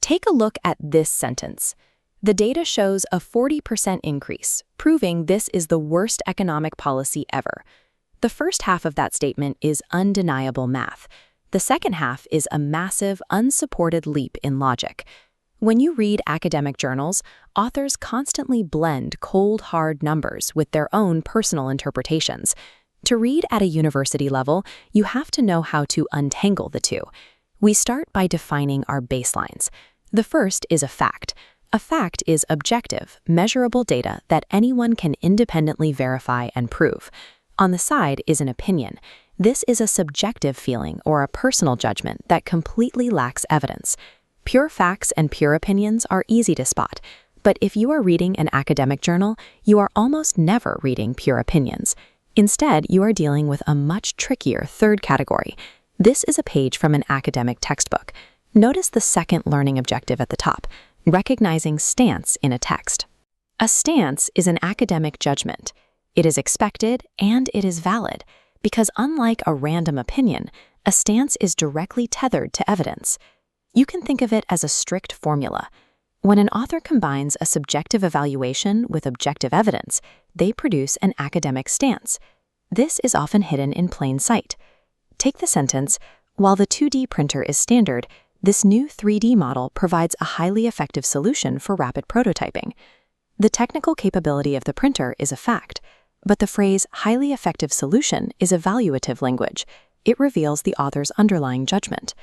Take a look at this sentence. The data shows a 40% increase, proving this is the worst economic policy ever. The first half of that statement is undeniable math. The second half is a massive, unsupported leap in logic. When you read academic journals, authors constantly blend cold, hard numbers with their own personal interpretations. To read at a university level, you have to know how to untangle the two. We start by defining our baselines. The first is a fact. A fact is objective, measurable data that anyone can independently verify and prove. On the side is an opinion. This is a subjective feeling or a personal judgment that completely lacks evidence. Pure facts and pure opinions are easy to spot, but if you are reading an academic journal, you are almost never reading pure opinions. Instead, you are dealing with a much trickier third category. This is a page from an academic textbook. Notice the second learning objective at the top, recognizing stance in a text. A stance is an academic judgment. It is expected and it is valid, because unlike a random opinion, a stance is directly tethered to evidence. You can think of it as a strict formula. When an author combines a subjective evaluation with objective evidence, they produce an academic stance. This is often hidden in plain sight. Take the sentence, "While the 2D printer is standard, this new 3D model provides a highly effective solution for rapid prototyping." The technical capability of the printer is a fact, but the phrase highly effective solution is evaluative language. It reveals the author's underlying judgment.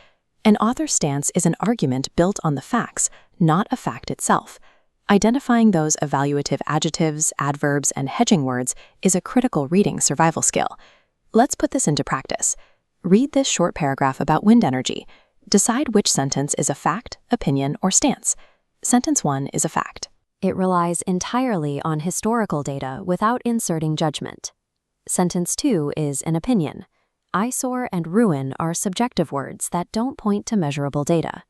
An author's stance is an argument built on the facts, not a fact itself. Identifying those evaluative adjectives, adverbs, and hedging words is a critical reading survival skill. Let's put this into practice. Read this short paragraph about wind energy. Decide which sentence is a fact, opinion, or stance. Sentence 1 is a fact. It relies entirely on historical data without inserting judgment. Sentence 2 is an opinion. Eyesore and ruin are subjective words that don't point to measurable data.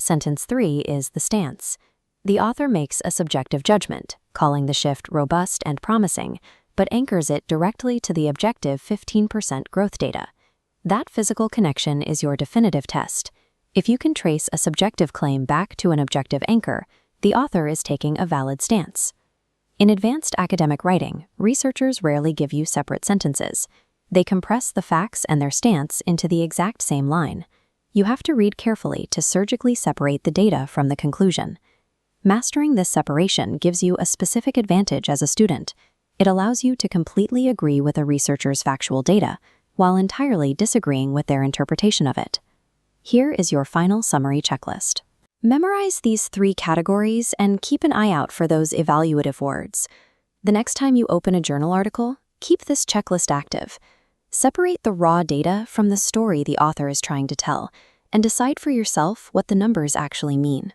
Sentence 3 is the stance. The author makes a subjective judgment, calling the shift robust and promising, but anchors it directly to the objective 15% growth data. That physical connection is your definitive test. If you can trace a subjective claim back to an objective anchor, the author is taking a valid stance. In advanced academic writing, researchers rarely give you separate sentences. They compress the facts and their stance into the exact same line. You have to read carefully to surgically separate the data from the conclusion. Mastering this separation gives you a specific advantage as a student. It allows you to completely agree with a researcher's factual data, while entirely disagreeing with their interpretation of it. Here is your final summary checklist. Memorize these 3 categories and keep an eye out for those evaluative words. The next time you open a journal article, keep this checklist active. Separate the raw data from the story the author is trying to tell, and decide for yourself what the numbers actually mean.